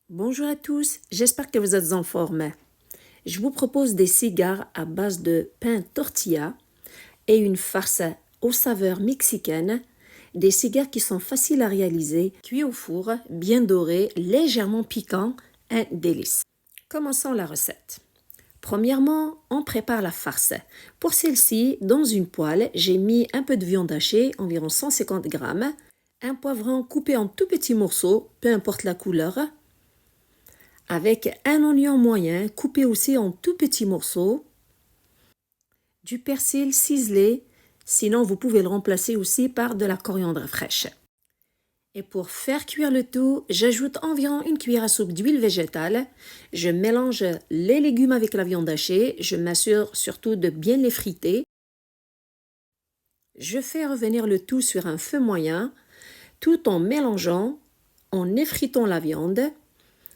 Bonjour à tous, j'espère que vous êtes en forme. Je vous propose des cigares à base de pain tortilla et une farce aux saveurs mexicaines, des cigares qui sont faciles à réaliser, cuits au four, bien dorés, légèrement piquants, un délice. Commençons la recette. Premièrement, on prépare la farce. Pour celle-ci, dans une poêle, j'ai mis un peu de viande hachée, environ 150 grammes, un poivron coupé en tout petits morceaux, peu importe la couleur, avec un oignon moyen coupé aussi en tout petits morceaux, du persil ciselé, sinon vous pouvez le remplacer aussi par de la coriandre fraîche. Et pour faire cuire le tout, j'ajoute environ une cuillère à soupe d'huile végétale. Je mélange les légumes avec la viande hachée. Je m'assure surtout de bien les friter. Je fais revenir le tout sur un feu moyen, tout en mélangeant, en effritant la viande,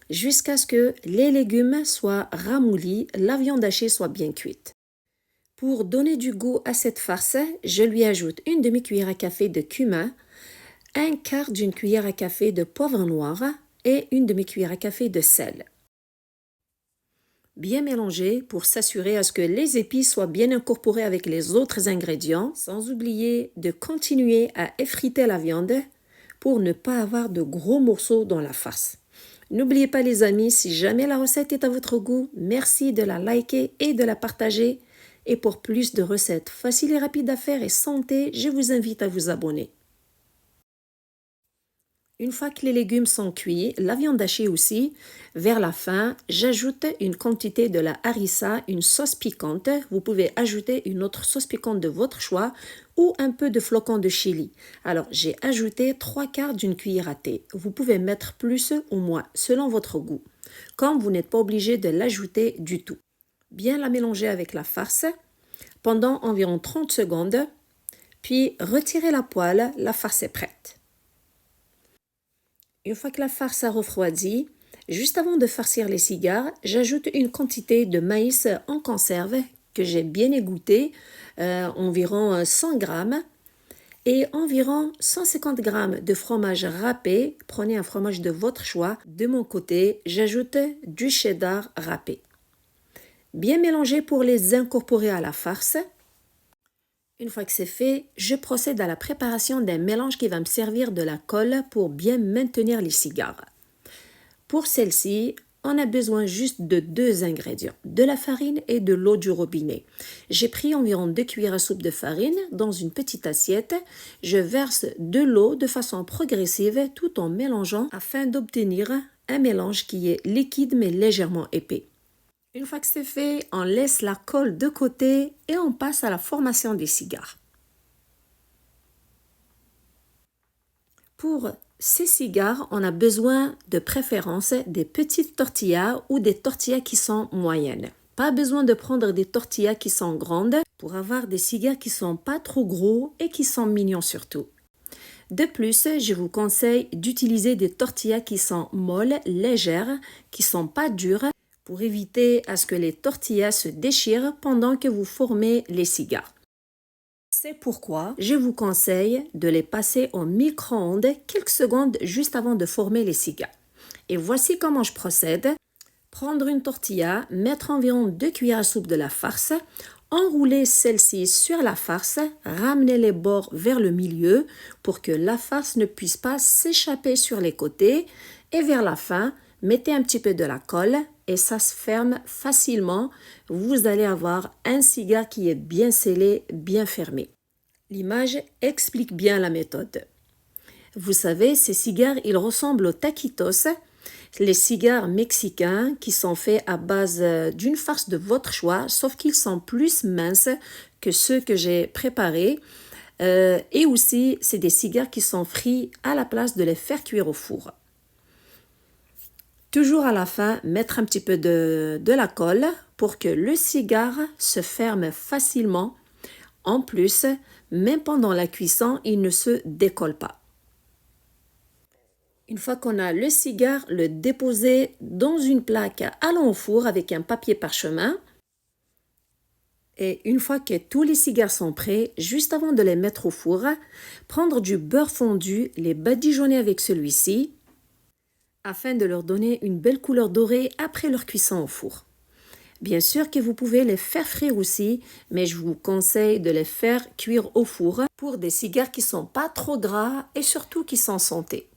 jusqu'à ce que les légumes soient ramollis, la viande hachée soit bien cuite. Pour donner du goût à cette farce, je lui ajoute une demi-cuillère à café de cumin, un quart d'une cuillère à café de poivre noir et une demi-cuillère à café de sel. Bien mélanger pour s'assurer à ce que les épices soient bien incorporées avec les autres ingrédients, sans oublier de continuer à effriter la viande pour ne pas avoir de gros morceaux dans la farce. N'oubliez pas les amis, si jamais la recette est à votre goût, merci de la liker et de la partager. Et pour plus de recettes faciles et rapides à faire et santé, je vous invite à vous abonner. Une fois que les légumes sont cuits, la viande hachée aussi, vers la fin, j'ajoute une quantité de la harissa, une sauce piquante. Vous pouvez ajouter une autre sauce piquante de votre choix ou un peu de flocons de chili. Alors, j'ai ajouté 3/4 d'une cuillère à thé. Vous pouvez mettre plus ou moins selon votre goût, comme vous n'êtes pas obligé de l'ajouter du tout. Bien la mélanger avec la farce pendant environ 30 secondes, puis retirez la poêle, la farce est prête. Une fois que la farce a refroidi, juste avant de farcir les cigares, j'ajoute une quantité de maïs en conserve que j'ai bien égoutté, environ 100 grammes, et environ 150 grammes de fromage râpé. Prenez un fromage de votre choix. De mon côté, j'ajoute du cheddar râpé. Bien mélanger pour les incorporer à la farce. Une fois que c'est fait, je procède à la préparation d'un mélange qui va me servir de la colle pour bien maintenir les cigares. Pour celle-ci, on a besoin juste de 2 ingrédients, de la farine et de l'eau du robinet. J'ai pris environ 2 cuillères à soupe de farine dans une petite assiette. Je verse de l'eau de façon progressive tout en mélangeant afin d'obtenir un mélange qui est liquide mais légèrement épais. Une fois que c'est fait, on laisse la colle de côté et on passe à la formation des cigares. Pour ces cigares, on a besoin de préférence des petites tortillas ou des tortillas qui sont moyennes. Pas besoin de prendre des tortillas qui sont grandes pour avoir des cigares qui sont pas trop gros et qui sont mignons surtout. De plus, je vous conseille d'utiliser des tortillas qui sont molles, légères, qui sont pas dures, pour éviter à ce que les tortillas se déchirent pendant que vous formez les cigares. C'est pourquoi je vous conseille de les passer au micro-ondes quelques secondes juste avant de former les cigares. Et voici comment je procède. Prendre une tortilla, mettre environ 2 cuillères à soupe de la farce, enrouler celle-ci sur la farce, ramener les bords vers le milieu pour que la farce ne puisse pas s'échapper sur les côtés et vers la fin, mettez un petit peu de la colle et ça se ferme facilement. Vous allez avoir un cigare qui est bien scellé, bien fermé. L'image explique bien la méthode. Vous savez, ces cigares, ils ressemblent aux taquitos, les cigares mexicains qui sont faits à base d'une farce de votre choix, sauf qu'ils sont plus minces que ceux que j'ai préparés. Et aussi, c'est des cigares qui sont frits à la place de les faire cuire au four. Toujours à la fin, mettre un petit peu de la colle pour que le cigare se ferme facilement. En plus, même pendant la cuisson, il ne se décolle pas. Une fois qu'on a le cigare, le déposer dans une plaque allant au four avec un papier parchemin. Et une fois que tous les cigares sont prêts, juste avant de les mettre au four, prendre du beurre fondu, les badigeonner avec celui-ci. afin de leur donner une belle couleur dorée après leur cuisson au four. Bien sûr que vous pouvez les faire frire aussi, mais je vous conseille de les faire cuire au four pour des cigares qui sont pas trop gras et surtout qui sont santé.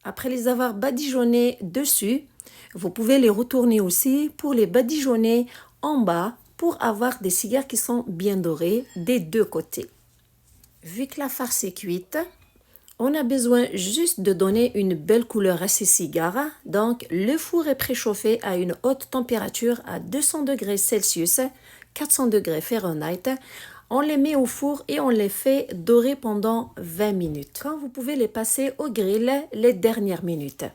Après les avoir badigeonnés dessus, vous pouvez les retourner aussi pour les badigeonner en bas pour avoir des cigares qui sont bien dorés des deux côtés. Vu que la farce est cuite, on a besoin juste de donner une belle couleur à ces cigares. Donc, le four est préchauffé à une haute température à 200 degrés Celsius, 400 degrés Fahrenheit. On les met au four et on les fait dorer pendant 20 minutes. Quand vous pouvez les passer au grill les dernières minutes.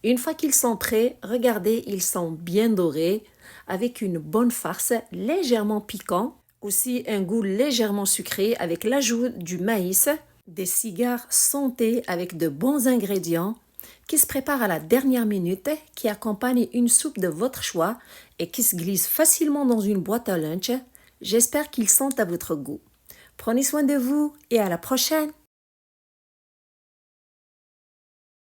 Une fois qu'ils sont prêts, regardez, ils sont bien dorés avec une bonne farce légèrement piquant. Aussi un goût légèrement sucré avec l'ajout du maïs. Des cigares santés avec de bons ingrédients qui se préparent à la dernière minute, qui accompagnent une soupe de votre choix et qui se glissent facilement dans une boîte à lunch. J'espère qu'ils sont à votre goût. Prenez soin de vous et à la prochaine!